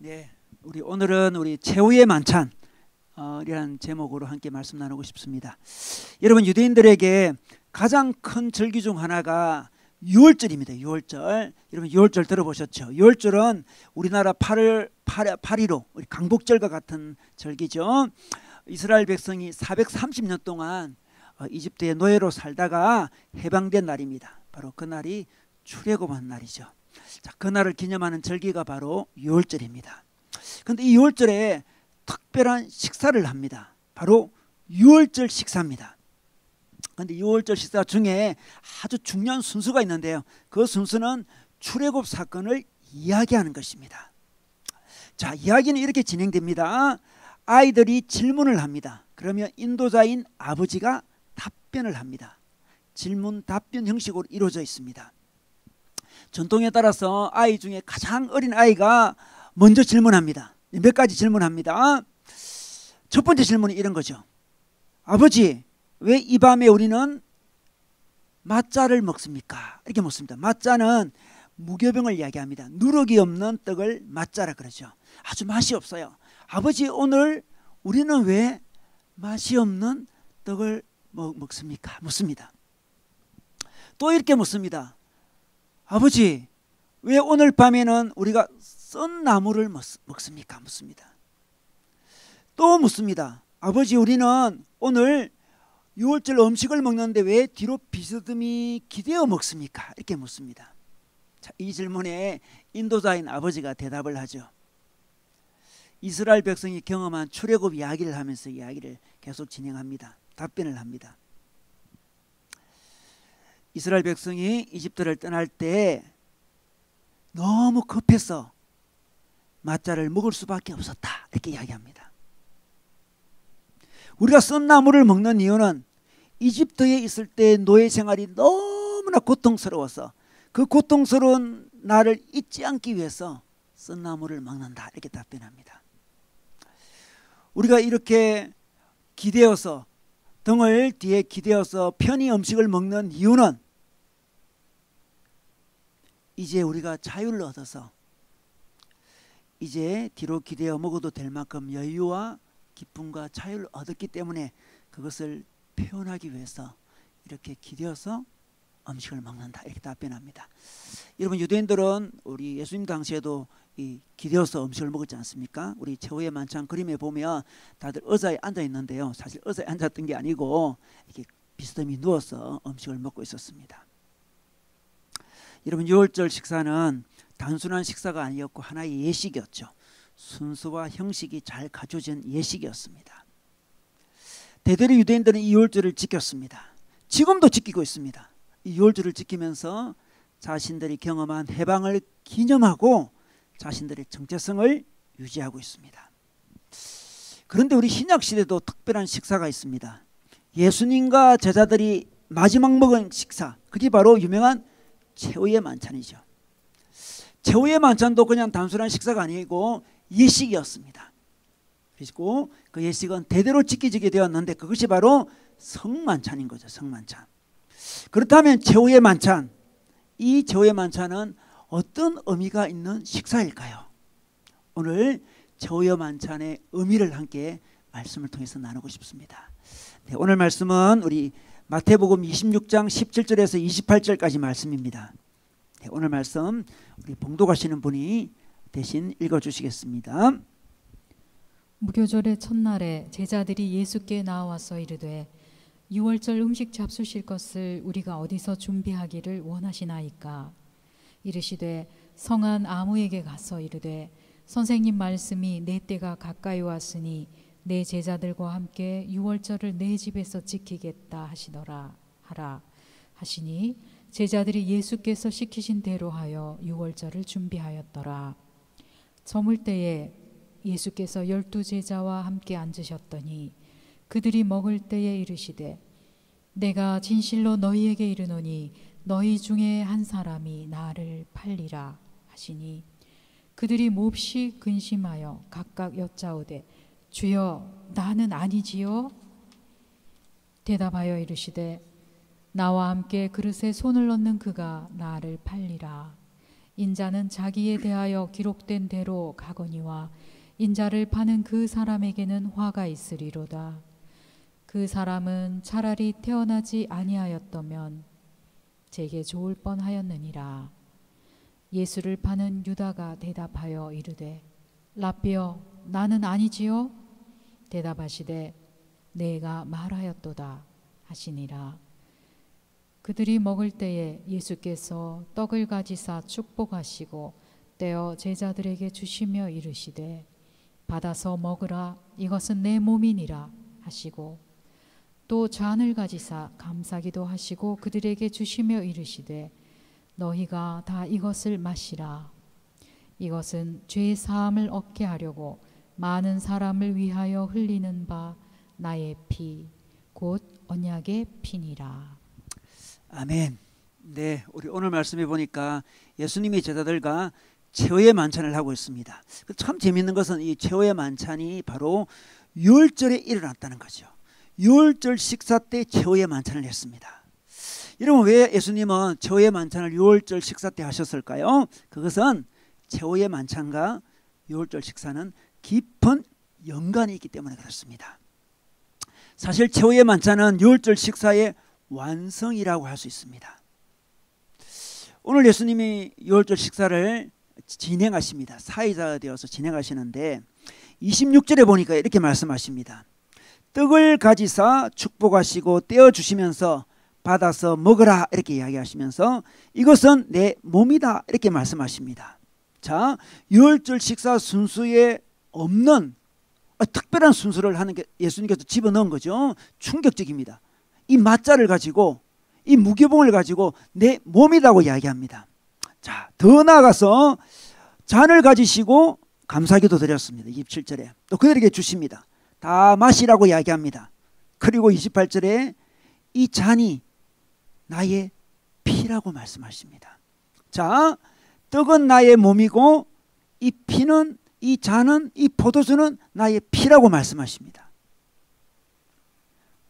네, 우리 오늘은 우리 최후의 만찬 이라는 제목으로 함께 말씀 나누고 싶습니다. 여러분, 유대인들에게 가장 큰 절기 중 하나가 유월절입니다. 유월절. 여러분, 유월절 들어보셨죠? 유월절은 우리나라 8.15 우리 강복절과 같은 절기죠. 이스라엘 백성이 430년 동안 이집트의 노예로 살다가 해방된 날입니다. 바로 그 날이 출애굽한 날이죠. 자, 그 날을 기념하는 절기가 바로 유월절입니다. 그런데 이 유월절에 특별한 식사를 합니다. 바로 유월절 식사입니다. 그런데 유월절 식사 중에 아주 중요한 순서가 있는데요. 그 순서는 출애굽 사건을 이야기하는 것입니다. 자, 이야기는 이렇게 진행됩니다. 아이들이 질문을 합니다. 그러면 인도자인 아버지가 답변을 합니다. 질문 답변 형식으로 이루어져 있습니다. 전통에 따라서 아이 중에 가장 어린 아이가 먼저 질문합니다. 몇 가지 질문합니다. 첫 번째 질문이 이런 거죠. 아버지, 왜 이 밤에 우리는 맛자를 먹습니까? 이렇게 묻습니다. 맛자는 무교병을 이야기합니다. 누룩이 없는 떡을 맛자라 그러죠. 아주 맛이 없어요. 아버지, 오늘 우리는 왜 맛이 없는 떡을 먹습니까? 묻습니다. 또 이렇게 묻습니다. 아버지, 왜 오늘 밤에는 우리가 썬 나물을 먹습니까? 묻습니다. 또 묻습니다. 아버지, 우리는 오늘 유월절 음식을 먹는데 왜 뒤로 비스듬히 기대어 먹습니까? 이렇게 묻습니다. 자, 이 질문에 인도자인 아버지가 대답을 하죠. 이스라엘 백성이 경험한 출애굽 이야기를 하면서 이야기를 계속 진행합니다. 답변을 합니다. 이스라엘 백성이 이집트를 떠날 때 너무 급해서 맛자를 먹을 수밖에 없었다, 이렇게 이야기합니다. 우리가 썬 나물을 먹는 이유는 이집트에 있을 때 노예 생활이 너무나 고통스러워서 그 고통스러운 날을 잊지 않기 위해서 썬 나물을 먹는다, 이렇게 답변합니다. 우리가 이렇게 기대어서 등을 뒤에 기대어서 편히 음식을 먹는 이유는 이제 우리가 자유를 얻어서 이제 뒤로 기대어 먹어도 될 만큼 여유와 기쁨과 자유를 얻었기 때문에 그것을 표현하기 위해서 이렇게 기대어서 음식을 먹는다, 이렇게 답변합니다. 여러분, 유대인들은 우리 예수님 당시에도 이 기대어서 음식을 먹었지 않습니까? 우리 최후의 만찬 그림에 보면 다들 의자에 앉아 있는데요. 사실 의자에 앉았던 게 아니고 이렇게 비스듬히 누워서 음식을 먹고 있었습니다. 여러분, 유월절 식사는 단순한 식사가 아니었고 하나의 예식이었죠. 순서와 형식이 잘 갖춰진 예식이었습니다. 대대로 유대인들은 이 유월절을 지켰습니다. 지금도 지키고 있습니다. 이 유월절을 지키면서 자신들이 경험한 해방을 기념하고 자신들의 정체성을 유지하고 있습니다. 그런데 우리 신약시대도 특별한 식사가 있습니다. 예수님과 제자들이 마지막 먹은 식사, 그게 바로 유명한 최후의 만찬이죠. 최후의 만찬도 그냥 단순한 식사가 아니고 예식이었습니다. 그리고 그 예식은 대대로 지켜지게 되었는데 그것이 바로 성만찬인 거죠. 성만찬. 그렇다면 최후의 만찬, 이 최후의 만찬은 어떤 의미가 있는 식사일까요? 오늘 최후의 만찬의 의미를 함께 말씀을 통해서 나누고 싶습니다. 네, 오늘 말씀은 우리 마태복음 26장 17절에서 28절까지 말씀입니다. 네, 오늘 말씀 우리 봉독하시는 분이 대신 읽어주시겠습니다. 무교절의 첫날에 제자들이 예수께 나와서 이르되 유월절 음식 잡수실 것을 우리가 어디서 준비하기를 원하시나이까? 이르시되 성한 아무에게 가서 이르되 선생님 말씀이 내 때가 가까이 왔으니 내 제자들과 함께 유월절을 내 집에서 지키겠다 하시더라 하라 하시니 제자들이 예수께서 시키신 대로 하여 유월절을 준비하였더라. 저물 때에 예수께서 12제자와 함께 앉으셨더니 그들이 먹을 때에 이르시되 내가 진실로 너희에게 이르노니 너희 중에 한 사람이 나를 팔리라 하시니 그들이 몹시 근심하여 각각 여짜오되 주여 나는 아니지요? 대답하여 이르시되 나와 함께 그릇에 손을 넣는 그가 나를 팔리라. 인자는 자기에 대하여 기록된 대로 가거니와 인자를 파는 그 사람에게는 화가 있으리로다. 그 사람은 차라리 태어나지 아니하였더면 제게 좋을 뻔하였느니라. 예수를 파는 유다가 대답하여 이르되 라삐여 나는 아니지요? 대답하시되 내가 말하였도다 하시니라. 그들이 먹을 때에 예수께서 떡을 가지사 축복하시고 떼어 제자들에게 주시며 이르시되 받아서 먹으라 이것은 내 몸이니라 하시고 또 잔을 가지사 감사기도 하시고 그들에게 주시며 이르시되 너희가 다 이것을 마시라. 이것은 죄 사함을 얻게 하려고 많은 사람을 위하여 흘리는 바 나의 피 곧 언약의 피니라. 아멘. 네, 우리 오늘 말씀해 보니까 예수님이 제자들과 최후의 만찬을 하고 있습니다. 참 재미있는 것은 이 최후의 만찬이 바로 유월절에 일어났다는 거죠. 유월절 식사 때 최후의 만찬을 했습니다. 여러분 왜 예수님은 최후의 만찬을 유월절 식사 때 하셨을까요? 그것은 최후의 만찬과 유월절 식사는 깊은 연관이 있기 때문에 그렇습니다. 사실 최후의 만찬은 유월절 식사의 완성이라고 할 수 있습니다. 오늘 예수님이 유월절 식사를 진행하십니다. 사회자가 되어서 진행하시는데 26절에 보니까 이렇게 말씀하십니다. 떡을 가지사 축복하시고 떼어주시면서 받아서 먹으라 이렇게 이야기하시면서 이것은 내 몸이다 이렇게 말씀하십니다. 자, 유월절 식사 순수에 없는 특별한 순수를 하는 게 예수님께서 집어넣은 거죠. 충격적입니다. 이 맞자를 가지고 이 무교봉을 가지고 내 몸이라고 이야기합니다. 자, 더 나아가서 잔을 가지시고 감사기도 드렸습니다. 27절에 또 그들에게 주십니다. 다 마시라고 이야기합니다. 그리고 28절에 이 잔이 나의 피라고 말씀하십니다. 자, 떡은 나의 몸이고 이 피는 이 잔은 이 포도주는 나의 피라고 말씀하십니다.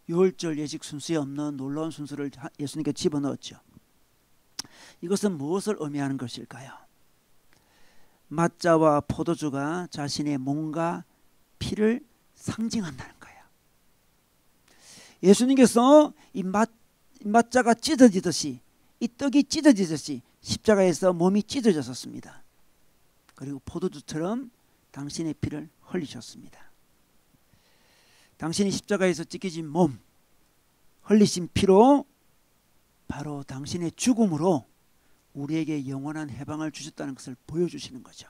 유월절 예식 순수에 없는 놀라운 순수를 예수님께 집어넣었죠. 이것은 무엇을 의미하는 것일까요? 맞자와 포도주가 자신의 몸과 피를 상징한다는 거예요. 예수님께서 이 맞자가 찢어지듯이 이 떡이 찢어지듯이 십자가에서 몸이 찢어졌었습니다. 그리고 포도주처럼 당신의 피를 흘리셨습니다. 당신이 십자가에서 찢겨진 몸, 흘리신 피로 바로 당신의 죽음으로 우리에게 영원한 해방을 주셨다는 것을 보여주시는 거죠.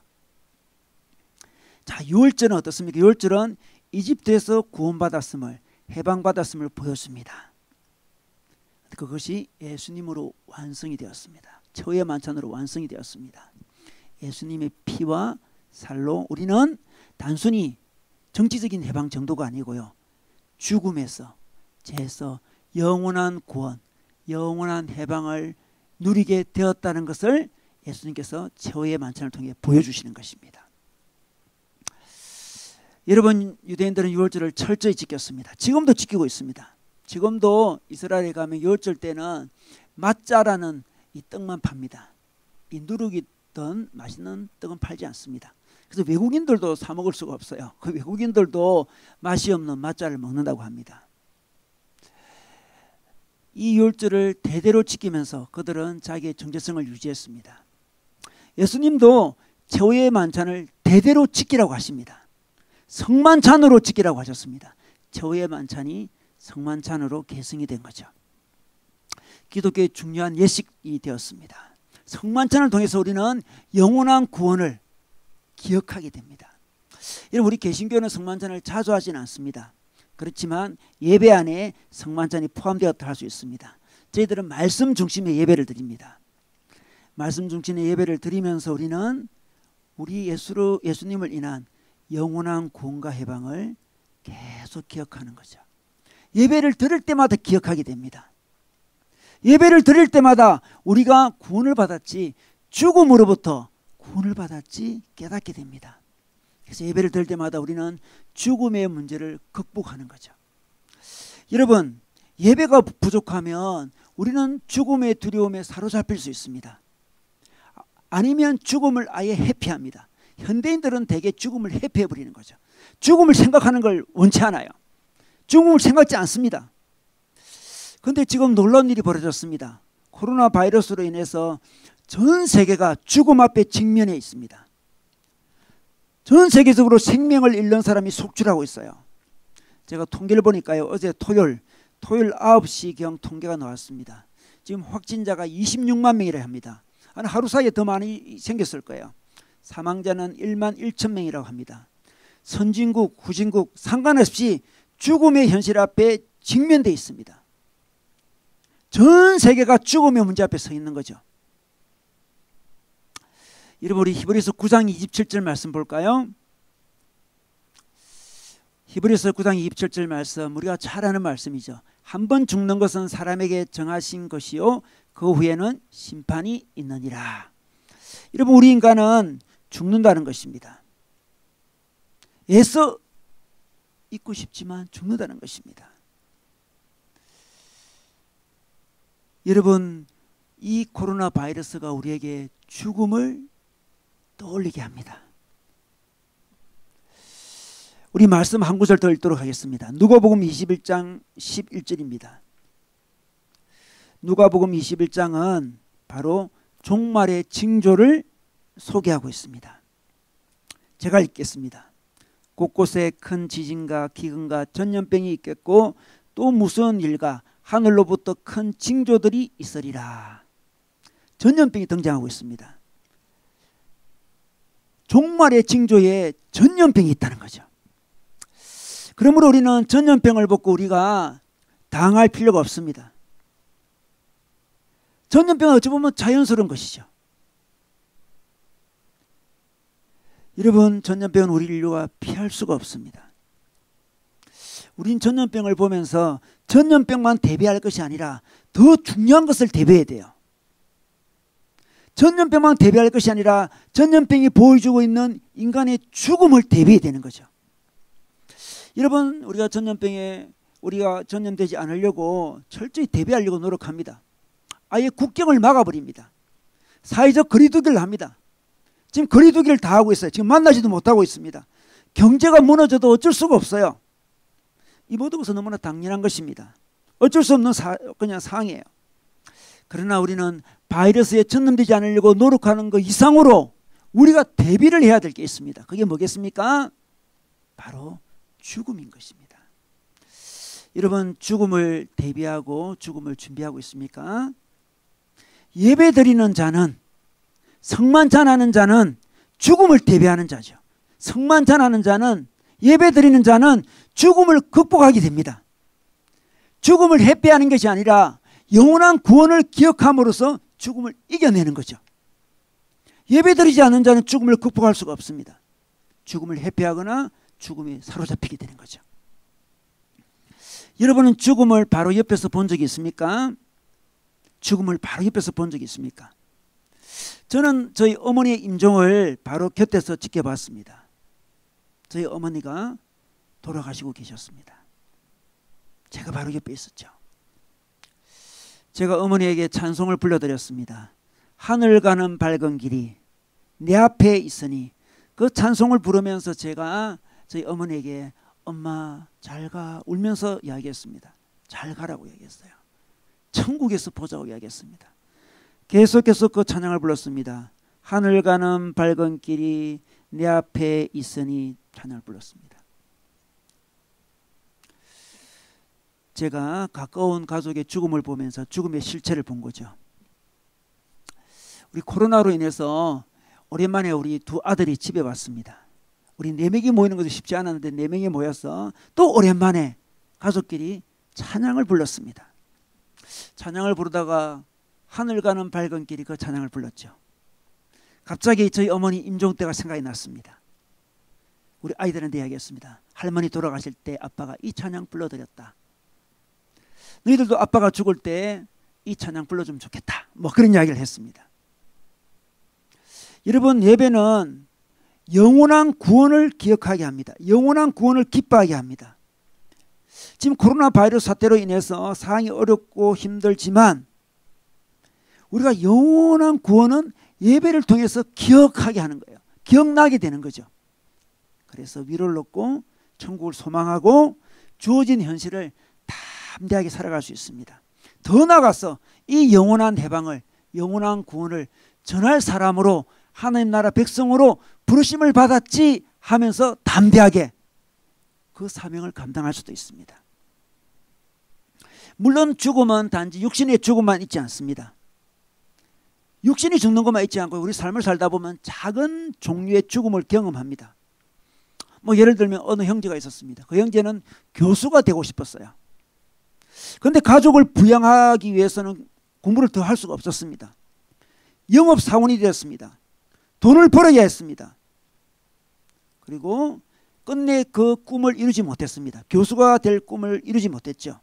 자, 유월절은 어떻습니까? 유월절은 이집트에서 구원받았음을, 해방받았음을 보였습니다. 그것이 예수님으로 완성이 되었습니다. 최후의 만찬으로 완성이 되었습니다. 예수님의 피와 살로 우리는 단순히 정치적인 해방 정도가 아니고요. 죽음에서, 죄에서 영원한 구원, 영원한 해방을 누리게 되었다는 것을 예수님께서 최후의 만찬을 통해 보여주시는 것입니다. 여러분, 유대인들은 유월절을 철저히 지켰습니다. 지금도 지키고 있습니다. 지금도 이스라엘에 가면 유월절 때는 맞자라는 이 떡만 팝니다. 이 누룩이던 맛있는 떡은 팔지 않습니다. 그래서 외국인들도 사 먹을 수가 없어요. 그 외국인들도 맛이 없는 맞자를 먹는다고 합니다. 이 유월절을 대대로 지키면서 그들은 자기의 정체성을 유지했습니다. 예수님도 최후의 만찬을 대대로 지키라고 하십니다. 성만찬으로 지키라고 하셨습니다. 최후의 만찬이 성만찬으로 계승이 된 거죠. 기독교의 중요한 예식이 되었습니다. 성만찬을 통해서 우리는 영원한 구원을 기억하게 됩니다. 여러분, 우리 개신교는 성만찬을 자주 하지는 않습니다. 그렇지만 예배 안에 성만찬이 포함되었다 할 수 있습니다. 저희들은 말씀 중심의 예배를 드립니다. 말씀 중심의 예배를 드리면서 우리는 우리 예수님을 인한 영원한 구원과 해방을 계속 기억하는 거죠. 예배를 드릴 때마다 기억하게 됩니다. 예배를 드릴 때마다 우리가 구원을 받았지, 죽음으로부터 구원을 받았지 깨닫게 됩니다. 그래서 예배를 드릴 때마다 우리는 죽음의 문제를 극복하는 거죠. 여러분, 예배가 부족하면 우리는 죽음의 두려움에 사로잡힐 수 있습니다. 아니면 죽음을 아예 회피합니다. 현대인들은 대개 죽음을 회피해버리는 거죠. 죽음을 생각하는 걸 원치 않아요. 죽음을 생각지 않습니다. 그런데 지금 놀라운 일이 벌어졌습니다. 코로나 바이러스로 인해서 전 세계가 죽음 앞에 직면해 있습니다. 전 세계적으로 생명을 잃는 사람이 속출하고 있어요. 제가 통계를 보니까요, 어제 토요일 9시경 통계가 나왔습니다. 지금 확진자가 26만 명이라 합니다. 하루 사이에 더 많이 생겼을 거예요. 사망자는 1만 1천 명이라고 합니다. 선진국, 후진국 상관없이 죽음의 현실 앞에 직면되어 있습니다. 전 세계가 죽음의 문제 앞에 서 있는 거죠. 여러분, 우리 히브리서 9장 27절 말씀 볼까요? 히브리서 9장 27절 말씀, 우리가 잘 아는 말씀이죠. 한 번 죽는 것은 사람에게 정하신 것이요 그 후에는 심판이 있느니라. 여러분, 우리 인간은 죽는다는 것입니다. 애써 잊고 싶지만 죽는다는 것입니다. 여러분, 이 코로나 바이러스가 우리에게 죽음을 떠올리게 합니다. 우리 말씀 한 구절 더 읽도록 하겠습니다. 누가복음 21장 11절입니다. 누가복음 21장은 바로 종말의 징조를 소개하고 있습니다. 제가 읽겠습니다. 곳곳에 큰 지진과 기근과 전염병이 있겠고 또 무서운 일과 하늘로부터 큰 징조들이 있으리라. 전염병이 등장하고 있습니다. 종말의 징조에 전염병이 있다는 거죠. 그러므로 우리는 전염병을 벗고 우리가 당할 필요가 없습니다. 전염병은 어찌 보면 자연스러운 것이죠. 여러분, 전염병은 우리 인류가 피할 수가 없습니다. 우린 전염병을 보면서 전염병만 대비할 것이 아니라 더 중요한 것을 대비해야 돼요. 전염병만 대비할 것이 아니라 전염병이 보여주고 있는 인간의 죽음을 대비해야 되는 거죠. 여러분, 우리가 전염되지 않으려고 철저히 대비하려고 노력합니다. 아예 국경을 막아버립니다. 사회적 거리두기를 합니다. 지금 거리두기를 다 하고 있어요. 지금 만나지도 못하고 있습니다. 경제가 무너져도 어쩔 수가 없어요. 이 모든 것은 너무나 당연한 것입니다. 어쩔 수 없는 그냥 상황이에요. 그러나 우리는 바이러스에 전염되지 않으려고 노력하는 것 이상으로 우리가 대비를 해야 될 게 있습니다. 그게 뭐겠습니까? 바로 죽음인 것입니다. 여러분, 죽음을 대비하고 죽음을 준비하고 있습니까? 예배 드리는 자는, 성만 전하는 자는 죽음을 대비하는 자죠. 성만 전하는 자는, 예배 드리는 자는 죽음을 극복하게 됩니다. 죽음을 회피하는 것이 아니라 영원한 구원을 기억함으로써 죽음을 이겨내는 거죠. 예배 드리지 않는 자는 죽음을 극복할 수가 없습니다. 죽음을 회피하거나 죽음에 사로잡히게 되는 거죠. 여러분은 죽음을 바로 옆에서 본 적이 있습니까? 죽음을 바로 옆에서 본 적이 있습니까? 저는 저희 어머니의 임종을 바로 곁에서 지켜봤습니다. 저희 어머니가 돌아가시고 계셨습니다. 제가 바로 옆에 있었죠. 제가 어머니에게 찬송을 불러드렸습니다. 하늘 가는 밝은 길이 내 앞에 있으니, 그 찬송을 부르면서 제가 저희 어머니에게 엄마 잘 가 울면서 이야기했습니다. 잘 가라고 이야기했어요. 천국에서 보자고 이야기했습니다. 계속해서 그 찬양을 불렀습니다. 하늘 가는 밝은 길이 내 앞에 있으니 찬양을 불렀습니다. 제가 가까운 가족의 죽음을 보면서 죽음의 실체를 본 거죠. 우리 코로나로 인해서 오랜만에 우리 두 아들이 집에 왔습니다. 우리 4명이 모이는 것도 쉽지 않았는데 4명이 모여서 또 오랜만에 가족끼리 찬양을 불렀습니다. 찬양을 부르다가 하늘 가는 밝은 길이 그 찬양을 불렀죠. 갑자기 저희 어머니 임종 때가 생각이 났습니다. 우리 아이들한테 이야기했습니다. 할머니 돌아가실 때 아빠가 이 찬양 불러드렸다. 너희들도 아빠가 죽을 때 이 찬양 불러주면 좋겠다. 뭐 그런 이야기를 했습니다. 여러분, 예배는 영원한 구원을 기억하게 합니다. 영원한 구원을 기뻐하게 합니다. 지금 코로나 바이러스 사태로 인해서 상황이 어렵고 힘들지만 우리가 영원한 구원은 예배를 통해서 기억하게 하는 거예요. 기억나게 되는 거죠. 그래서 위로를 얻고 천국을 소망하고 주어진 현실을 담대하게 살아갈 수 있습니다. 더 나아가서 이 영원한 해방을, 영원한 구원을 전할 사람으로, 하나님 나라 백성으로 부르심을 받았지 하면서 담대하게 그 사명을 감당할 수도 있습니다. 물론 죽음은 단지 육신의 죽음만 있지 않습니다. 육신이 죽는 것만 있지 않고 우리 삶을 살다 보면 작은 종류의 죽음을 경험합니다. 뭐 예를 들면 어느 형제가 있었습니다. 그 형제는 교수가 되고 싶었어요. 그런데 가족을 부양하기 위해서는 공부를 더 할 수가 없었습니다. 영업사원이 되었습니다. 돈을 벌어야 했습니다. 그리고 끝내 그 꿈을 이루지 못했습니다. 교수가 될 꿈을 이루지 못했죠.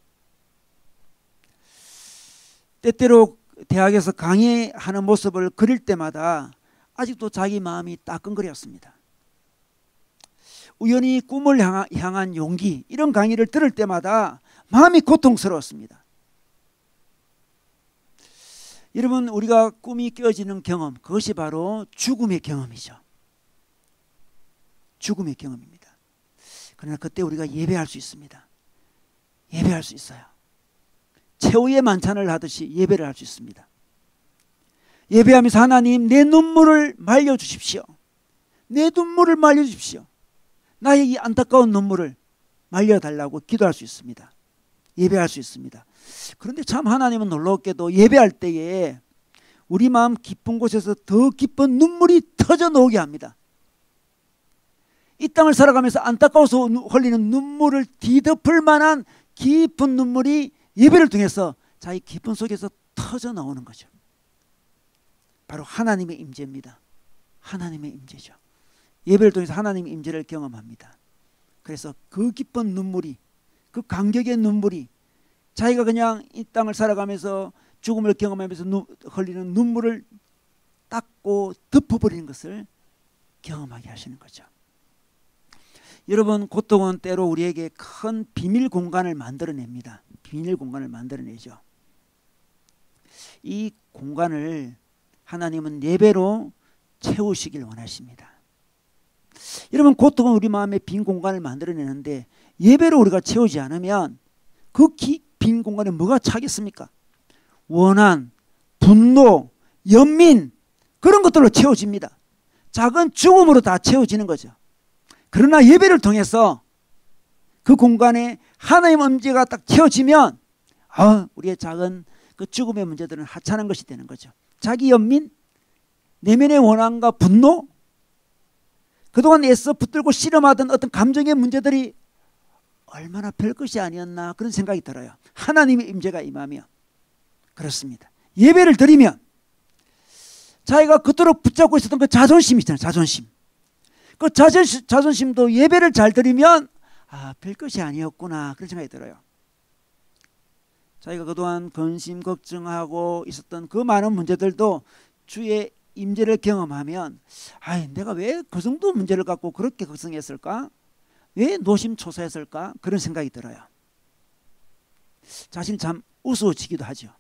때때로 대학에서 강의하는 모습을 그릴 때마다 아직도 자기 마음이 따끔거렸습니다. 우연히 꿈을 향한 용기, 이런 강의를 들을 때마다 마음이 고통스러웠습니다. 여러분, 우리가 꿈이 깨어지는 경험, 그것이 바로 죽음의 경험이죠. 죽음의 경험입니다. 그러나 그때 우리가 예배할 수 있습니다. 예배할 수 있어요. 최후의 만찬을 하듯이 예배를 할 수 있습니다. 예배하면서 하나님, 내 눈물을 말려주십시오. 내 눈물을 말려주십시오. 나의 이 안타까운 눈물을 말려달라고 기도할 수 있습니다. 예배할 수 있습니다. 그런데 참 하나님은 놀랍게도 예배할 때에 우리 마음 깊은 곳에서 더 깊은 눈물이 터져 나오게 합니다. 이 땅을 살아가면서 안타까워서 흘리는 눈물을 뒤덮을 만한 깊은 눈물이 예배를 통해서 자기 깊은 속에서 터져 나오는 거죠. 바로 하나님의 임재입니다. 하나님의 임재죠. 예배를 통해서 하나님의 임재를 경험합니다. 그래서 그 깊은 눈물이, 그 감격의 눈물이 자기가 그냥 이 땅을 살아가면서 죽음을 경험하면서 흘리는 눈물을 닦고 덮어버리는 것을 경험하게 하시는 거죠. 여러분, 고통은 때로 우리에게 큰 비밀 공간을 만들어냅니다. 비밀 공간을 만들어내죠. 이 공간을 하나님은 예배로 채우시길 원하십니다. 여러분, 고통은 우리 마음에 빈 공간을 만들어내는데 예배로 우리가 채우지 않으면 그 빈 공간에 뭐가 차겠습니까? 원한, 분노, 연민, 그런 것들로 채워집니다. 작은 죽음으로 다 채워지는 거죠. 그러나 예배를 통해서 그 공간에 하나님의 임재가 딱 채워지면 우리의 작은 그 죽음의 문제들은 하찮은 것이 되는 거죠. 자기 연민, 내면의 원한과 분노, 그동안 애써 붙들고 씨름하던 어떤 감정의 문제들이 얼마나 별것이 아니었나, 그런 생각이 들어요. 하나님의 임재가 임하면. 그렇습니다. 예배를 드리면 자기가 그토록 붙잡고 있었던 그 자존심 있잖아요. 자존심. 그 자존심도 예배를 잘 드리면 별것이 아니었구나, 그런 생각이 들어요. 자기가 그동안 근심 걱정하고 있었던 그 많은 문제들도 주의 임재를 경험하면 내가 왜 그 정도 문제를 갖고 그렇게 걱정했을까? 왜 노심초사했을까? 그런 생각이 들어요. 자신이 참 우스워지기도 하죠.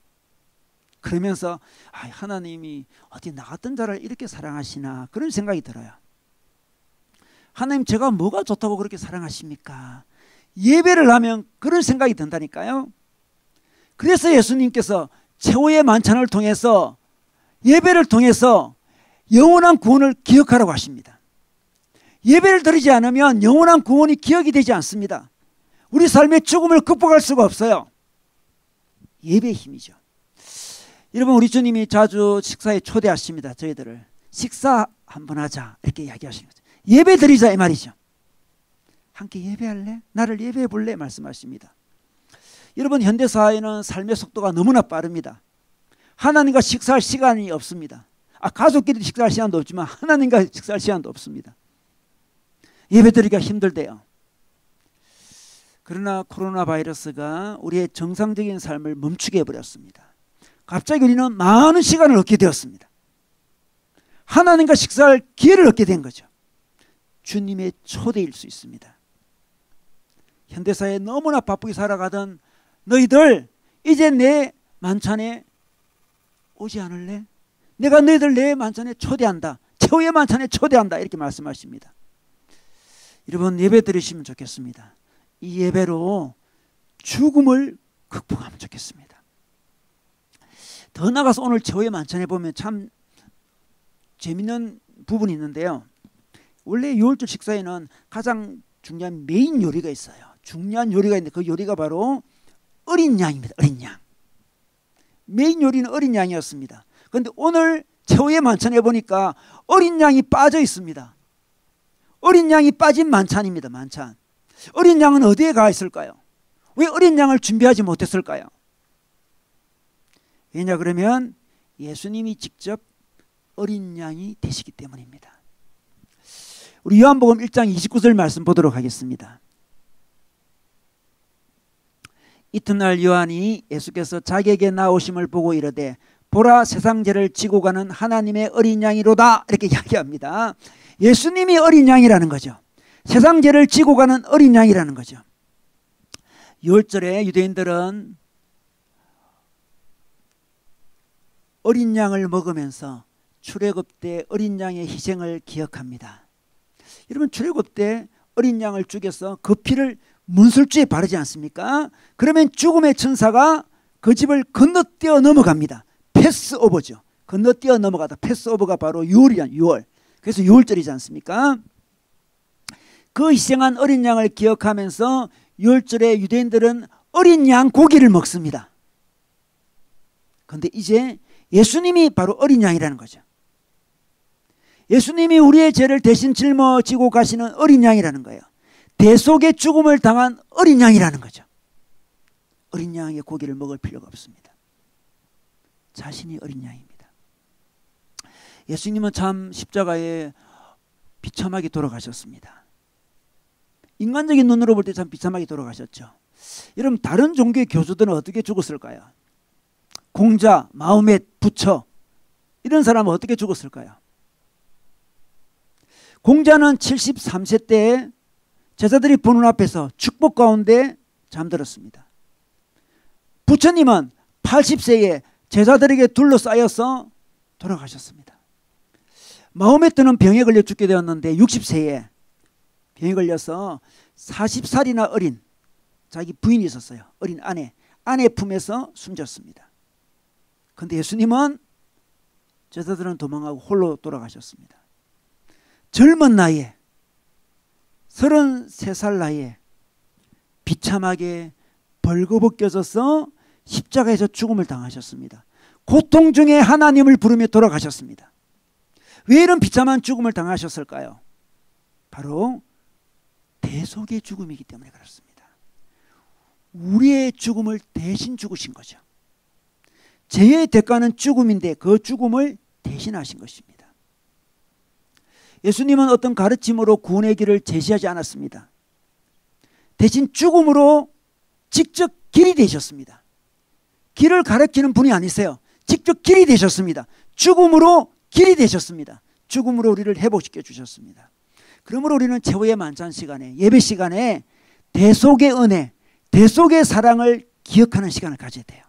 그러면서 하나님이 어디 나 같은 자를 이렇게 사랑하시나, 그런 생각이 들어요. 하나님, 제가 뭐가 좋다고 그렇게 사랑하십니까? 예배를 하면 그런 생각이 든다니까요. 그래서 예수님께서 최후의 만찬을 통해서, 예배를 통해서 영원한 구원을 기억하라고 하십니다. 예배를 드리지 않으면 영원한 구원이 기억이 되지 않습니다. 우리 삶의 죽음을 극복할 수가 없어요. 예배의 힘이죠. 여러분, 우리 주님이 자주 식사에 초대하십니다. 저희들을 식사 한번 하자, 이렇게 이야기하시는 거죠. 예배 드리자, 이 말이죠. 함께 예배할래? 나를 예배해 볼래? 말씀하십니다. 여러분, 현대사회는 삶의 속도가 너무나 빠릅니다. 하나님과 식사할 시간이 없습니다. 가족끼리 식사할 시간도 없지만 하나님과 식사할 시간도 없습니다. 예배드리기가 힘들대요. 그러나 코로나 바이러스가 우리의 정상적인 삶을 멈추게 해버렸습니다. 갑자기 우리는 많은 시간을 얻게 되었습니다. 하나님과 식사할 기회를 얻게 된 거죠. 주님의 초대일 수 있습니다. 현대사회에 너무나 바쁘게 살아가던 너희들, 이제 내 만찬에 오지 않을래? 내가 너희들 내 만찬에 초대한다. 최후의 만찬에 초대한다. 이렇게 말씀하십니다. 여러분 예배 드리시면 좋겠습니다. 이 예배로 죽음을 극복하면 좋겠습니다. 더 나가서 오늘 최후의 만찬에 보면 참 재밌는 부분이 있는데요. 원래 유월절 식사에는 가장 중요한 메인 요리가 있어요. 중요한 요리가 있는데 그 요리가 바로 어린 양입니다. 어린 양. 메인 요리는 어린 양이었습니다. 그런데 오늘 최후의 만찬에 보니까 어린 양이 빠져 있습니다. 어린 양이 빠진 만찬입니다. 만찬. 어린 양은 어디에 가 있을까요? 왜 어린 양을 준비하지 못했을까요? 왜냐 그러면 예수님이 직접 어린 양이 되시기 때문입니다. 우리 요한복음 1장 29절 말씀 보도록 하겠습니다. 이튿날 요한이 예수께서 자기에게 나오심을 보고 이르되 보라 세상 죄를 지고 가는 하나님의 어린 양이로다 이렇게 이야기합니다. 예수님이 어린 양이라는 거죠. 세상 죄를 지고 가는 어린 양이라는 거죠. 유월절에 유대인들은 어린 양을 먹으면서 출애굽 때 어린 양의 희생을 기억합니다. 여러분 출애굽 때 어린 양을 죽여서 그 피를 문술주에 바르지 않습니까? 그러면 죽음의 천사가 그 집을 건너뛰어 넘어갑니다. 패스오버죠. 건너뛰어 넘어가다. 패스오버가 바로 유월이란 유월. 그래서 유월절이지 않습니까? 그 희생한 어린 양을 기억하면서 유월절에 유대인들은 어린 양 고기를 먹습니다. 그런데 이제 예수님이 바로 어린 양이라는 거죠. 예수님이 우리의 죄를 대신 짊어지고 가시는 어린 양이라는 거예요. 대속의 죽음을 당한 어린 양이라는 거죠. 어린 양의 고기를 먹을 필요가 없습니다. 자신이 어린 양입니다. 예수님은 참 십자가에 비참하게 돌아가셨습니다. 인간적인 눈으로 볼 때 참 비참하게 돌아가셨죠. 여러분 다른 종교의 교주들은 어떻게 죽었을까요? 공자, 마호멧, 부처 이런 사람은 어떻게 죽었을까요? 공자는 73세 때 제자들이 보는 앞에서 축복 가운데 잠들었습니다. 부처님은 80세에 제자들에게 둘러싸여서 돌아가셨습니다. 마호메트는 병에 걸려 죽게 되었는데 60세에 병에 걸려서 40살이나 어린 자기 부인이 있었어요. 어린 아내 품에서 숨졌습니다. 그런데 예수님은 제자들은 도망하고 홀로 돌아가셨습니다. 젊은 나이에 33살 나이에 비참하게 벌거벗겨져서 십자가에서 죽음을 당하셨습니다. 고통 중에 하나님을 부르며 돌아가셨습니다. 왜 이런 비참한 죽음을 당하셨을까요? 바로 대속의 죽음이기 때문에 그렇습니다. 우리의 죽음을 대신 죽으신 거죠. 죄의 대가는 죽음인데 그 죽음을 대신하신 것입니다. 예수님은 어떤 가르침으로 구원의 길을 제시하지 않았습니다. 대신 죽음으로 직접 길이 되셨습니다. 길을 가르치는 분이 아니세요. 직접 길이 되셨습니다. 죽음으로 길이 되셨습니다. 죽음으로 우리를 회복시켜 주셨습니다. 그러므로 우리는 최후의 만찬 시간에 예배 시간에 대속의 은혜, 대속의 사랑을 기억하는 시간을 가져야 돼요.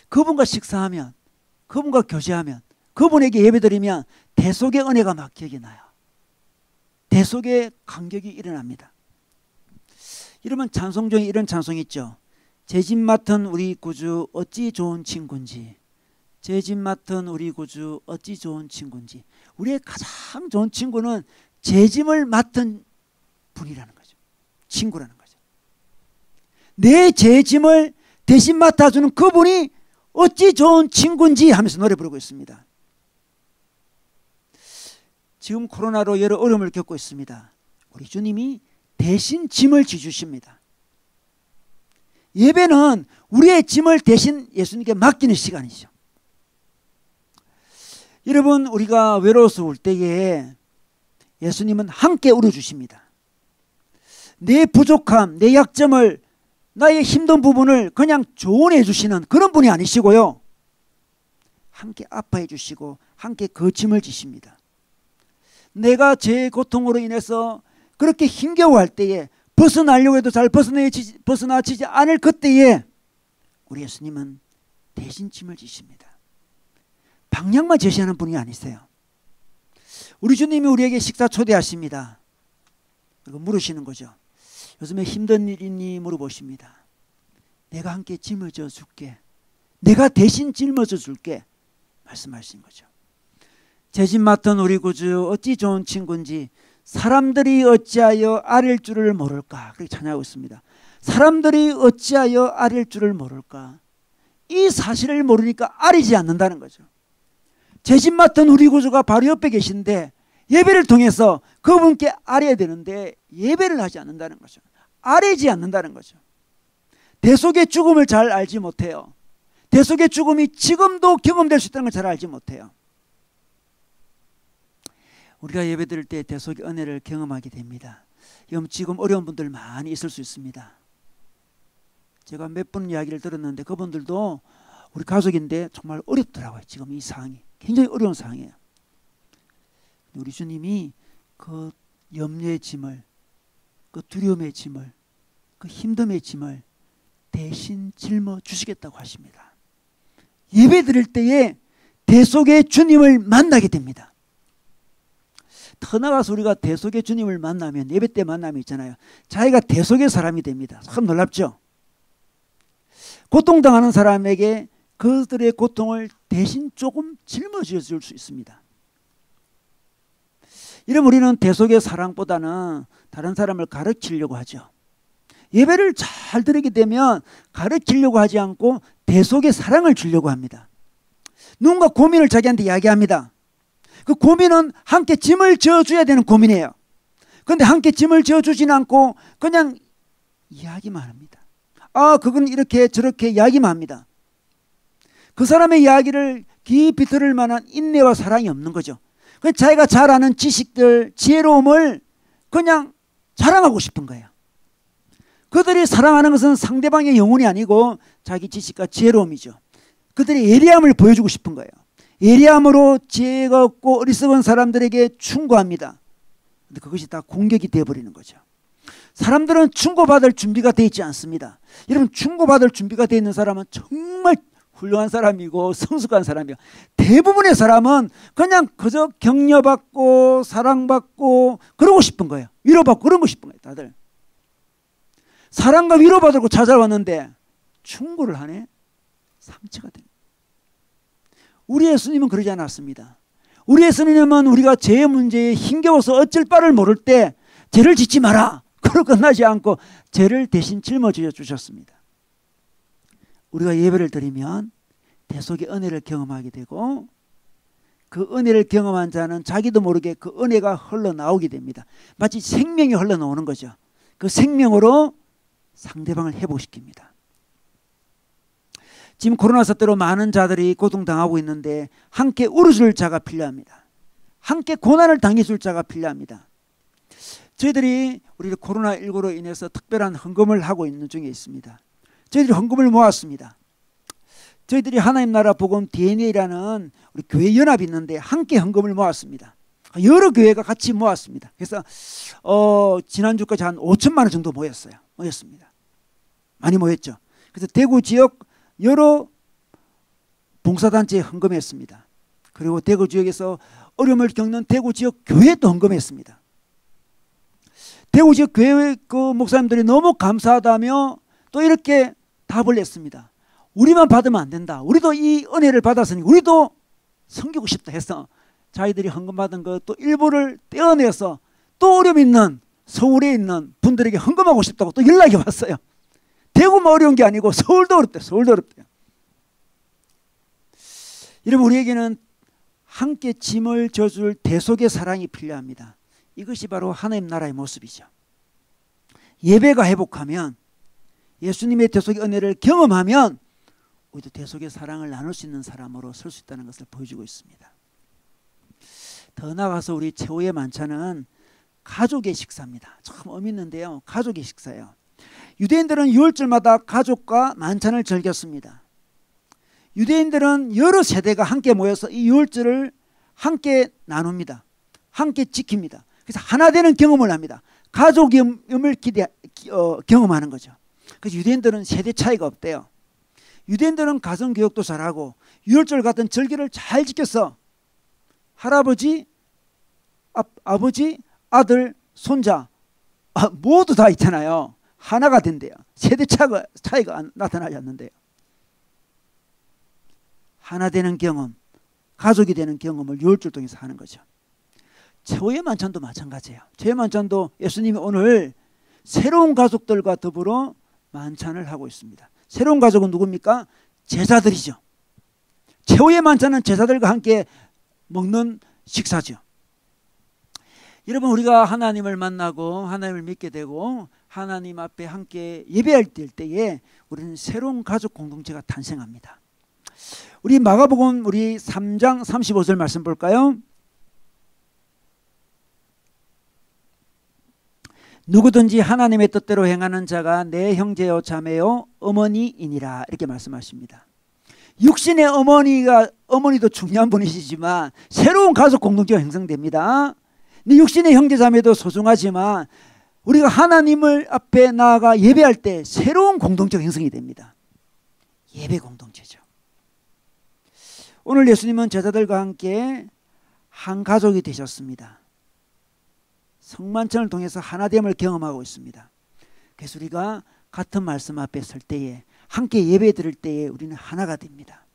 그분과 식사하면, 그분과 교제하면, 그분에게 예배드리면 대속의 은혜가 막 기억이 나요. 대속의 감격이 일어납니다. 여러분 찬송 중에 이런 찬송이 있죠. 제 집 맡은 우리 구주 어찌 좋은 친구인지, 제 집 맡은 우리 구주 어찌 좋은 친구인지. 우리의 가장 좋은 친구는 제 짐을 맡은 분이라는 거죠. 친구라는 거죠. 내 제 짐을 대신 맡아주는 그분이 어찌 좋은 친구인지 하면서 노래 부르고 있습니다. 지금 코로나로 여러 어려움을 겪고 있습니다. 우리 주님이 대신 짐을 지주십니다. 예배는 우리의 짐을 대신 예수님께 맡기는 시간이죠. 여러분 우리가 외로워서 울 때에 예수님은 함께 울어주십니다. 내 부족함, 내 약점을, 나의 힘든 부분을 그냥 조언해 주시는 그런 분이 아니시고요. 함께 아파해 주시고 함께 그 짐을 지십니다. 내가 제 고통으로 인해서 그렇게 힘겨워할 때에 벗어나려고 해도 잘 벗어나지지 않을 그때에 우리 예수님은 대신 짐을 지십니다. 방향만 제시하는 분이 아니세요. 우리 주님이 우리에게 식사 초대하십니다. 그리고 물으시는 거죠. 요즘에 힘든 일 있니? 물어보십니다. 내가 함께 짊어져 줄게. 내가 대신 짊어져 줄게. 말씀하신 거죠. 제 짐 맡은 우리 구주 어찌 좋은 친구인지 사람들이 어찌하여 아릴 줄을 모를까. 그렇게 찬양하고 있습니다. 사람들이 어찌하여 아릴 줄을 모를까. 이 사실을 모르니까 아리지 않는다는 거죠. 제 짐 맡은 우리 구주가 바로 옆에 계신데 예배를 통해서 그분께 아려야 되는데 예배를 하지 않는다는 거죠. 아뢰지 않는다는 거죠. 대속의 죽음을 잘 알지 못해요. 대속의 죽음이 지금도 경험될 수 있다는 걸 잘 알지 못해요. 우리가 예배 드릴 때 대속의 은혜를 경험하게 됩니다. 지금 어려운 분들 많이 있을 수 있습니다. 제가 몇 분 이야기를 들었는데 그분들도 우리 가족인데 정말 어렵더라고요. 지금 이 상황이 굉장히 어려운 상황이에요. 우리 주님이 그 염려의 짐을, 그 두려움의 짐을, 그 힘듦의 짐을 대신 짊어 주시겠다고 하십니다. 예배 드릴 때에 대속의 주님을 만나게 됩니다. 더 나아가서 우리가 대속의 주님을 만나면, 예배 때 만나면 있잖아요, 자기가 대속의 사람이 됩니다. 참 놀랍죠? 고통당하는 사람에게 그들의 고통을 대신 조금 짊어져 줄 수 있습니다. 이러면 우리는 대속의 사랑보다는 다른 사람을 가르치려고 하죠. 예배를 잘 드리게 되면 가르치려고 하지 않고 대속의 사랑을 주려고 합니다. 누군가 고민을 자기한테 이야기합니다. 그 고민은 함께 짐을 져줘야 되는 고민이에요. 그런데 함께 짐을 져주진 않고 그냥 이야기만 합니다. 아, 그건 이렇게 저렇게 이야기만 합니다. 그 사람의 이야기를 깊이 들을 만한 인내와 사랑이 없는 거죠. 자기가 잘 아는 지식들, 지혜로움을 그냥 자랑하고 싶은 거예요. 그들이 사랑하는 것은 상대방의 영혼이 아니고 자기 지식과 지혜로움이죠. 그들의 예리함을 보여주고 싶은 거예요. 예리함으로 지혜가 없고 어리석은 사람들에게 충고합니다. 근데 그것이 다 공격이 되어버리는 거죠. 사람들은 충고받을 준비가 되어 있지 않습니다. 여러분, 충고받을 준비가 되어 있는 사람은 정말 훌륭한 사람이고 성숙한 사람이에요. 대부분의 사람은 그냥 그저 격려받고 사랑받고 그러고 싶은 거예요. 위로받고 그러고 싶은 거예요. 다들 사랑과 위로받으려고 찾아왔는데 충고를 하네? 상처가 됩니다. 우리 예수님은 그러지 않았습니다. 우리 예수님은 우리가 죄의 문제에 힘겨워서 어쩔 바를 모를 때 죄를 짓지 마라, 그로 끝나지 않고 죄를 대신 짊어져 주셨습니다. 우리가 예배를 드리면 대속의 은혜를 경험하게 되고 그 은혜를 경험한 자는 자기도 모르게 그 은혜가 흘러나오게 됩니다. 마치 생명이 흘러나오는 거죠. 그 생명으로 상대방을 회복시킵니다. 지금 코로나 사태로 많은 자들이 고통당하고 있는데 함께 울어줄 자가 필요합니다. 함께 고난을 당해줄 자가 필요합니다. 저희들이 우리 코로나19로 인해서 특별한 헌금을 하고 있는 중에 있습니다. 저희들이 헌금을 모았습니다. 저희들이 하나님 나라 복음 DNA라는 우리 교회 연합이 있는데 함께 헌금을 모았습니다. 여러 교회가 같이 모았습니다. 그래서 지난주까지 한 5천만 원 정도 모였습니다. 많이 모였죠. 그래서 대구 지역 여러 봉사단체에 헌금했습니다. 그리고 대구 지역에서 어려움을 겪는 대구 지역 교회도 헌금했습니다. 대구 지역 교회 그 목사님들이 너무 감사하다며 또 이렇게 답을 냈습니다. 우리만 받으면 안 된다. 우리도 이 은혜를 받았으니 우리도 섬기고 싶다 해서 자기들이 헌금받은 것 또 일부를 떼어내서 또 어려움 있는 서울에 있는 분들에게 헌금하고 싶다고 또 연락이 왔어요. 대구만 어려운 게 아니고 서울도 어렵대요. 서울도 어렵대요. 여러분, 우리에게는 함께 짐을 져줄 대속의 사랑이 필요합니다. 이것이 바로 하나님 나라의 모습이죠. 예배가 회복하면, 예수님의 대속의 은혜를 경험하면 우리도 대속의 사랑을 나눌 수 있는 사람으로 설 수 있다는 것을 보여주고 있습니다. 더 나아가서 우리 최후의 만찬은 가족의 식사입니다. 참 의미 있는데요. 가족의 식사예요. 유대인들은 유월절마다 가족과 만찬을 즐겼습니다. 유대인들은 여러 세대가 함께 모여서 이 유월절을 함께 나눕니다. 함께 지킵니다. 그래서 하나 되는 경험을 합니다. 가족임을 경험하는 거죠. 그래서 유대인들은 세대 차이가 없대요. 유대인들은 가정교육도 잘하고 유월절 같은 절기를 잘 지켰어. 할아버지, 아버지, 아들, 손자 모두 다 있잖아요. 하나가 된대요. 세대 차이가 나타나지 않는데요. 하나 되는 경험, 가족이 되는 경험을 유월절 통해서 하는 거죠. 최후의 만찬도 마찬가지예요. 최후의 만찬도 예수님이 오늘 새로운 가족들과 더불어 만찬을 하고 있습니다. 새로운 가족은 누굽니까? 제자들이죠. 최후의 만찬은 제자들과 함께 먹는 식사죠. 여러분, 우리가 하나님을 만나고 하나님을 믿게 되고 하나님 앞에 함께 예배할 때에 우리는 새로운 가족 공동체가 탄생합니다. 우리 마가복음 우리 3장 35절 말씀 볼까요? 누구든지 하나님의 뜻대로 행하는 자가 내 형제요 자매요 어머니이니라, 이렇게 말씀하십니다. 육신의 어머니도 중요한 분이시지만 새로운 가족 공동체가 형성됩니다. 네 육신의 형제 자매도 소중하지만 우리가 하나님을 앞에 나아가 예배할 때 새로운 공동체가 형성이 됩니다. 예배 공동체죠. 오늘 예수님은 제자들과 함께 한 가족이 되셨습니다. 성만찬을 통해서 하나됨을 경험하고 있습니다. 그래서 우리가 같은 말씀 앞에 설 때에 함께 예배 드릴 때에 우리는 하나가 됩니다.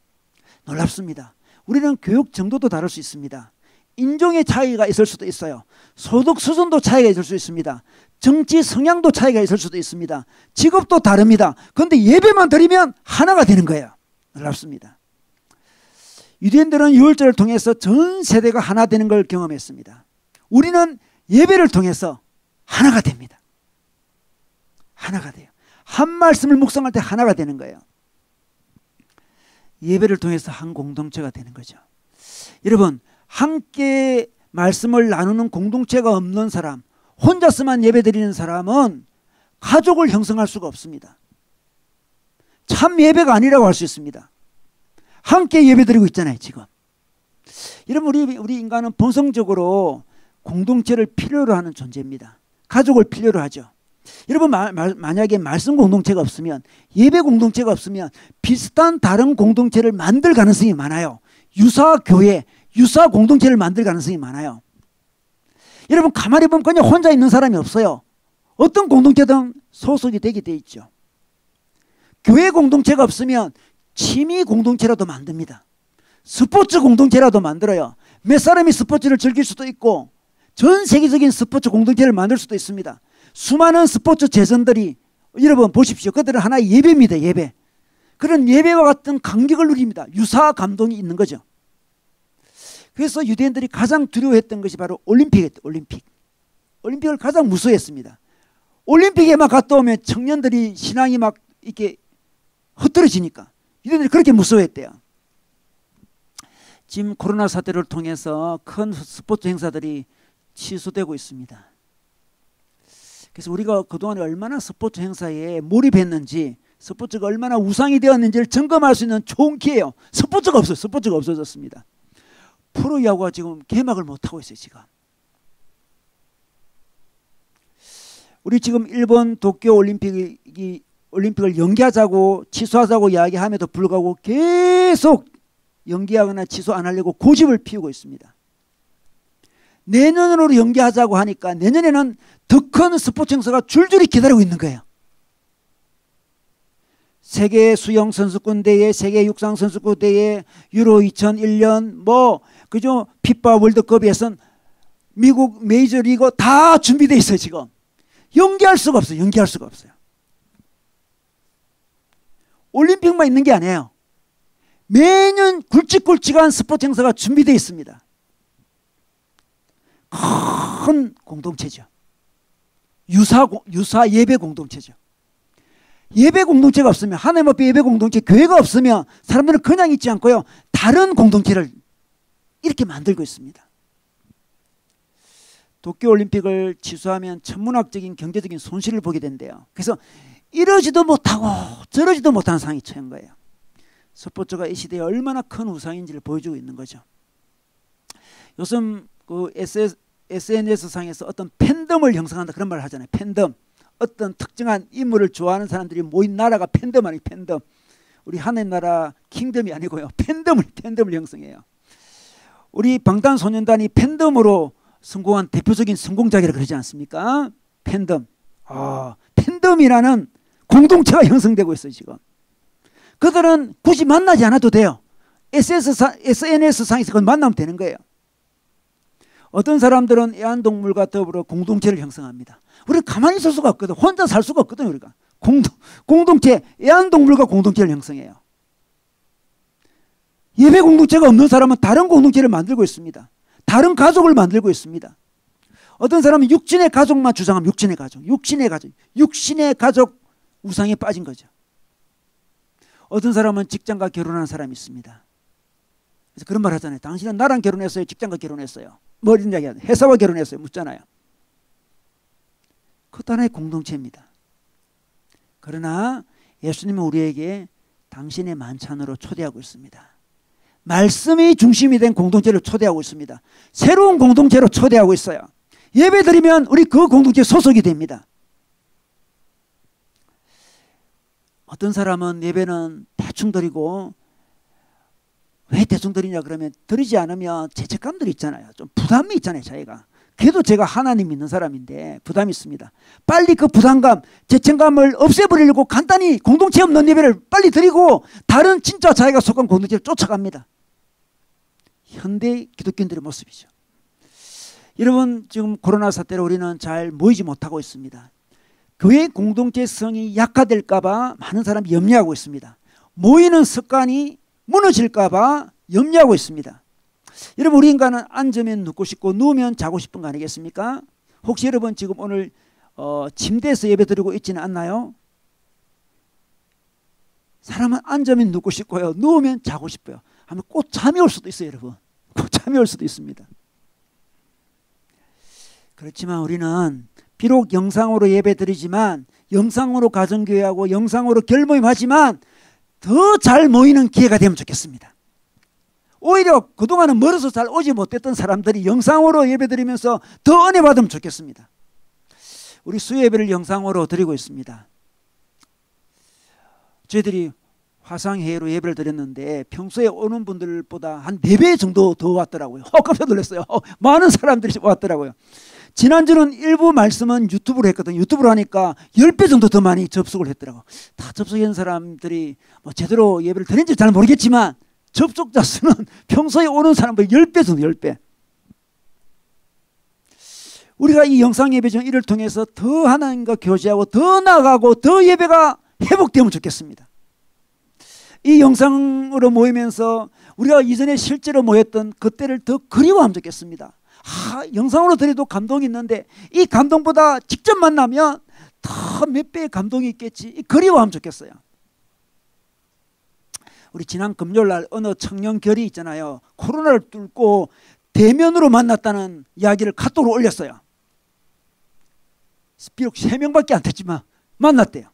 놀랍습니다. 우리는 교육 정도도 다를 수 있습니다. 인종의 차이가 있을 수도 있어요. 소득 수준도 차이가 있을 수 있습니다. 정치 성향도 차이가 있을 수도 있습니다. 직업도 다릅니다. 그런데 예배만 드리면 하나가 되는 거예요. 놀랍습니다. 유대인들은 유월절을 통해서 전 세대가 하나 되는 걸 경험했습니다. 우리는 예배를 통해서 하나가 됩니다. 하나가 돼요. 한 말씀을 묵상할 때 하나가 되는 거예요. 예배를 통해서 한 공동체가 되는 거죠. 여러분, 함께 말씀을 나누는 공동체가 없는 사람, 혼자서만 예배 드리는 사람은 가족을 형성할 수가 없습니다. 참 예배가 아니라고 할 수 있습니다. 함께 예배 드리고 있잖아요, 지금. 여러분, 우리 인간은 본성적으로 공동체를 필요로 하는 존재입니다. 가족을 필요로 하죠. 여러분, 만약에 말씀 공동체가 없으면, 예배 공동체가 없으면 비슷한 다른 공동체를 만들 가능성이 많아요. 유사 교회, 유사 공동체를 만들 가능성이 많아요. 여러분, 가만히 보면 그냥 혼자 있는 사람이 없어요. 어떤 공동체든 소속이 되게 돼 있죠. 교회 공동체가 없으면 취미 공동체라도 만듭니다. 스포츠 공동체라도 만들어요. 몇 사람이 스포츠를 즐길 수도 있고 전 세계적인 스포츠 공동체를 만들 수도 있습니다. 수많은 스포츠 재선들이, 여러분 보십시오. 그들은 하나의 예배입니다. 예배. 그런 예배와 같은 감격을 누립니다. 유사 감동이 있는 거죠. 그래서 유대인들이 가장 두려워했던 것이 바로 올림픽이었죠. 올림픽을 가장 무서워했습니다. 올림픽에만 갔다 오면 청년들이 신앙이 막 이렇게 흩어지니까 유대인들이 그렇게 무서워했대요. 지금 코로나 사태를 통해서 큰 스포츠 행사들이 취소되고 있습니다. 그래서 우리가 그동안에 얼마나 스포츠 행사에 몰입했는지, 스포츠가 얼마나 우상이 되었는지를 점검할 수 있는 좋은 기회예요. 스포츠가 없어요. 스포츠가 없어졌습니다. 프로야구가 지금 개막을 못하고 있어요. 지금 우리 지금 일본 도쿄 올림픽을 연기하자고 취소하자고 이야기함에도 불구하고 계속 연기하거나 취소 안 하려고 고집을 피우고 있습니다. 내년으로 연기하자고 하니까 내년에는 더 큰 스포츠 행사가 줄줄이 기다리고 있는 거예요. 세계 수영 선수권 대회, 세계 육상 선수권 대회, 유로 2001년 그죠? 피파 월드컵에선 미국 메이저리그 다 준비되어 있어요. 지금 연기할 수가 없어요. 연기할 수가 없어요. 올림픽만 있는 게 아니에요. 매년 굵직굵직한 스포츠 행사가 준비되어 있습니다. 큰 공동체죠. 유사 예배 공동체죠. 예배 공동체가 없으면, 하나님 앞에 예배 공동체, 교회가 없으면 사람들은 그냥 있지 않고요, 다른 공동체를 이렇게 만들고 있습니다. 도쿄올림픽을 취소하면 천문학적인 경제적인 손실을 보게 된대요. 그래서 이러지도 못하고 저러지도 못하는 상황이 처한 거예요. 스포츠가 이 시대에 얼마나 큰 우상인지를 보여주고 있는 거죠. 요즘 그 SNS상에서 어떤 팬덤을 형성한다 그런 말을 하잖아요. 팬덤. 어떤 특정한 인물을 좋아하는 사람들이 모인 나라가 팬덤 아니에요. 팬덤. 우리 하나님 나라 킹덤이 아니고요. 팬덤을 형성해요. 우리 방탄소년단이 팬덤으로 성공한 대표적인 성공작이라 그러지 않습니까? 팬덤. 팬덤이라는 공동체가 형성되고 있어요, 지금. 그들은 굳이 만나지 않아도 돼요. SNS상에서 만나면 되는 거예요. 어떤 사람들은 애완동물과 더불어 공동체를 형성합니다. 우리는 가만히 있을 수가 없거든. 혼자 살 수가 없거든, 우리가. 공동체, 애완동물과 공동체를 형성해요. 예배 공동체가 없는 사람은 다른 공동체를 만들고 있습니다. 다른 가족을 만들고 있습니다. 어떤 사람은 육신의 가족만 주장하면 육신의 가족 우상에 빠진 거죠. 어떤 사람은 직장과 결혼하는 사람이 있습니다. 그래서 그런 말 하잖아요. 당신은 나랑 결혼했어요? 직장과 결혼했어요? 뭐 이런 이야기 하죠. 회사와 결혼했어요? 묻잖아요. 그것도 하나의 공동체입니다. 그러나 예수님은 우리에게 당신의 만찬으로 초대하고 있습니다. 말씀이 중심이 된 공동체를 초대하고 있습니다. 새로운 공동체로 초대하고 있어요. 예배 드리면 우리 그 공동체에 소속이 됩니다. 어떤 사람은 예배는 대충 드리고, 왜 대충 드리냐 그러면 드리지 않으면 죄책감들이 있잖아요. 좀 부담이 있잖아요, 자기가. 그래도 제가 하나님 믿는 사람인데 부담이 있습니다. 빨리 그 부담감, 죄책감을 없애버리려고 간단히 공동체 없는 예배를 빨리 드리고 다른 진짜 자기가 속한 공동체를 쫓아갑니다. 현대 기독교인들의 모습이죠. 여러분, 지금 코로나 사태로 우리는 잘 모이지 못하고 있습니다. 교회 공동체성이 약화될까 봐 많은 사람이 염려하고 있습니다. 모이는 습관이 무너질까 봐 염려하고 있습니다. 여러분, 우리 인간은 앉으면 눕고 싶고 누우면 자고 싶은 거 아니겠습니까? 혹시 여러분 지금 오늘 침대에서 예배드리고 있지는 않나요? 사람은 앉으면 눕고 싶고요, 누우면 자고 싶어요. 하면 꼭 잠이 올 수도 있어요, 여러분. 꼭 잠이 올 수도 있습니다. 그렇지만 우리는 비록 영상으로 예배드리지만, 영상으로 가정교회하고 영상으로 결모임하지만 더 잘 모이는 기회가 되면 좋겠습니다. 오히려 그동안은 멀어서 잘 오지 못했던 사람들이 영상으로 예배드리면서 더 은혜 받으면 좋겠습니다. 우리 수요예배를 영상으로 드리고 있습니다. 저희들이 화상회의로 예배를 드렸는데 평소에 오는 분들보다 한 4배 정도 더 왔더라고요. 깜짝 놀랐어요. 많은 사람들이 왔더라고요. 지난주는 일부 말씀은 유튜브로 했거든요. 유튜브로 하니까 10배 정도 더 많이 접속을 했더라고요. 다 접속한 사람들이 뭐 제대로 예배를 드린지 잘 모르겠지만 접속자 수는 평소에 오는 사람보다 10배 정도, 10배. 우리가 이 영상 예배 중 이를 통해서 더 하나님과 교제하고 더 나아가고 더 예배가 회복되면 좋겠습니다. 이 영상으로 모이면서 우리가 이전에 실제로 모였던 그때를 더 그리워하면 좋겠습니다. 영상으로 드려도 감동이 있는데 이 감동보다 직접 만나면 더 몇 배의 감동이 있겠지. 그리워하면 좋겠어요. 우리 지난 금요일날 어느 청년결이 있잖아요. 코로나를 뚫고 대면으로 만났다는 이야기를 카톡으로 올렸어요. 비록 3명밖에 안 됐지만 만났대요.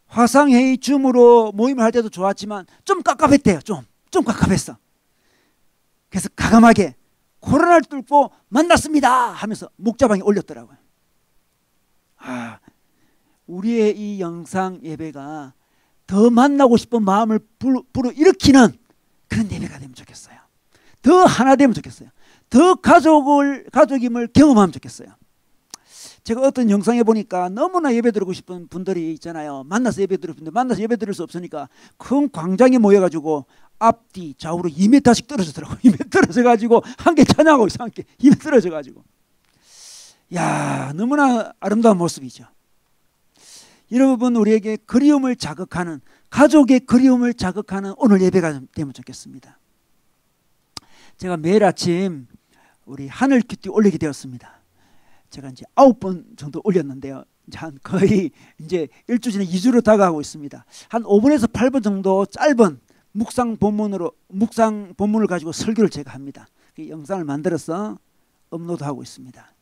화상회의 줌으로 모임을 할 때도 좋았지만 좀 깝깝했대요. 좀 깝깝했어. 그래서 가감하게 코로나를 뚫고 만났습니다 하면서 목자방에 올렸더라고요. 우리의 이 영상 예배가 더 만나고 싶은 마음을 불어일으키는 그런 예배가 되면 좋겠어요. 더 하나 되면 좋겠어요. 더 가족임을 경험하면 좋겠어요. 제가 어떤 영상에 보니까 너무나 예배드리고 싶은 분들이 있잖아요. 만나서 예배드리고 싶은데 만나서 예배드릴 수 없으니까 큰 광장에 모여가지고 앞뒤 좌우로 2m씩 떨어지더라고요. 2m 떨어져가지고 함께 찬양하고 있어. 함께 2m 떨어져가지고. 야, 너무나 아름다운 모습이죠. 여러분, 우리에게 그리움을 자극하는, 가족의 그리움을 자극하는 오늘 예배가 되면 좋겠습니다. 제가 매일 아침 우리 하늘 큐티 올리게 되었습니다. 제가 이제 9번 정도 올렸는데요. 한 거의 이제 1주 전에 2주로 다가가고 있습니다. 한 5번에서 8번 정도 짧은 묵상 본문을 가지고 설교를 제가 합니다. 그 영상을 만들어서 업로드하고 있습니다.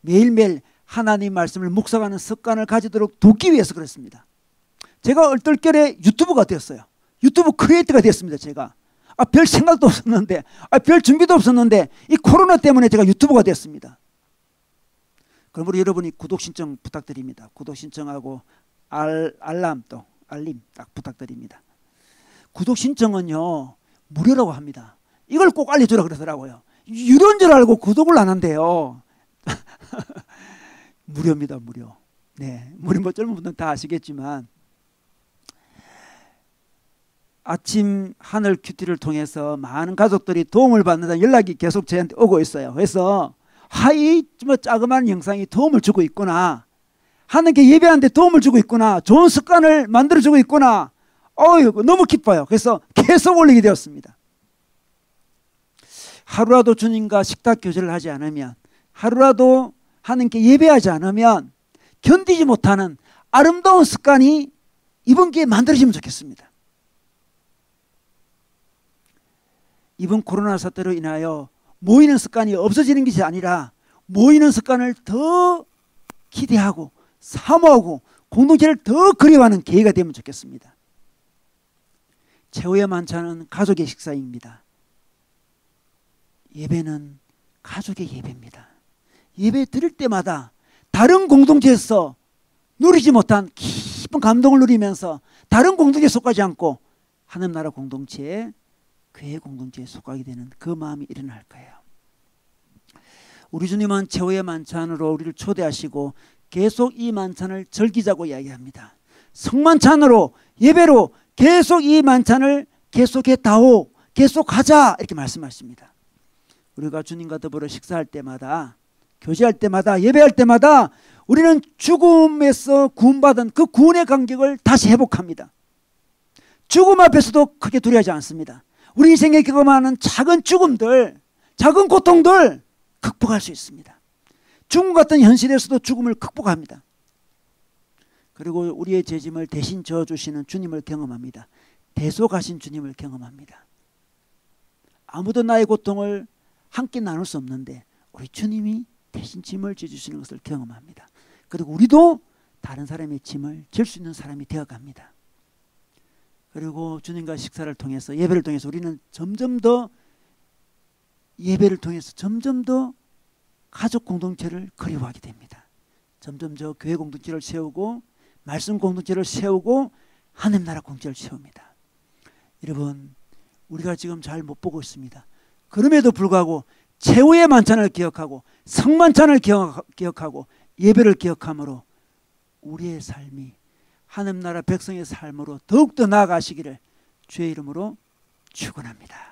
매일매일 하나님 말씀을 묵상하는 습관을 가지도록 돕기 위해서 그렇습니다. 제가 얼떨결에 유튜브가 되었어요. 유튜브 크리에이터가 되었습니다. 제가 별 생각도 없었는데, 별 준비도 없었는데 이 코로나 때문에 제가 유튜브가 되었습니다. 그럼 우리 여러분이 구독 신청 부탁드립니다. 구독 신청하고 알람 알림 딱 부탁드립니다. 구독 신청은요 무료라고 합니다. 이걸 꼭 알려주라 그러더라고요. 유료인 줄 알고 구독을 안 한대요. 무료입니다. 무료. 네, 우리 뭐 젊은 분들은 다 아시겠지만 아침 하늘 큐티를 통해서 많은 가족들이 도움을 받는다는 연락이 계속 저한테 오고 있어요. 그래서 하이 뭐 자그마한 영상이 도움을 주고 있구나, 하나님께 예배하는데 도움을 주고 있구나, 좋은 습관을 만들어주고 있구나, 너무 기뻐요. 그래서 계속 올리게 되었습니다. 하루라도 주님과 식탁 교제를 하지 않으면, 하루라도 하나님께 예배하지 않으면 견디지 못하는 아름다운 습관이 이번 기회에 만들어지면 좋겠습니다. 이번 코로나 사태로 인하여 모이는 습관이 없어지는 것이 아니라 모이는 습관을 더 기대하고 사모하고 공동체를 더 그리워하는 계기가 되면 좋겠습니다. 최후의 만찬은 가족의 식사입니다. 예배는 가족의 예배입니다. 예배 드릴 때마다 다른 공동체에서 누리지 못한 깊은 감동을 누리면서 다른 공동체에 속하지 않고 하나님 나라 공동체에, 교회 공동체에 속하게 되는 그 마음이 일어날 거예요. 우리 주님은 최후의 만찬으로 우리를 초대하시고 계속 이 만찬을 즐기자고 이야기합니다. 성만찬으로, 예배로 계속 이 만찬을 계속해다오, 계속하자, 이렇게 말씀하십니다. 우리가 주님과 더불어 식사할 때마다, 교제할 때마다, 예배할 때마다 우리는 죽음에서 구원받은 그 구원의 감격을 다시 회복합니다. 죽음 앞에서도 크게 두려워하지 않습니다. 우리 인생에 경험하는 작은 죽음들, 작은 고통들 극복할 수 있습니다. 죽음 같은 현실에서도 죽음을 극복합니다. 그리고 우리의 죄짐을 대신 져주시는 주님을 경험합니다. 대속하신 주님을 경험합니다. 아무도 나의 고통을 함께 나눌 수 없는데 우리 주님이 대신 짐을 져주시는 것을 경험합니다. 그리고 우리도 다른 사람의 짐을 질 수 있는 사람이 되어갑니다. 그리고 주님과 식사를 통해서, 예배를 통해서 우리는 점점 더, 예배를 통해서 점점 더 가족 공동체를 그리워하게 됩니다. 점점 더 교회 공동체를 세우고 말씀 공동체를 세우고 하나님 나라 공동체를 세웁니다. 여러분, 우리가 지금 잘 못 보고 있습니다. 그럼에도 불구하고 최후의 만찬을 기억하고 성만찬을 기억하고 예배를 기억함으로 우리의 삶이 하나님 나라 백성의 삶으로 더욱더 나아가시기를 주의 이름으로 축원합니다.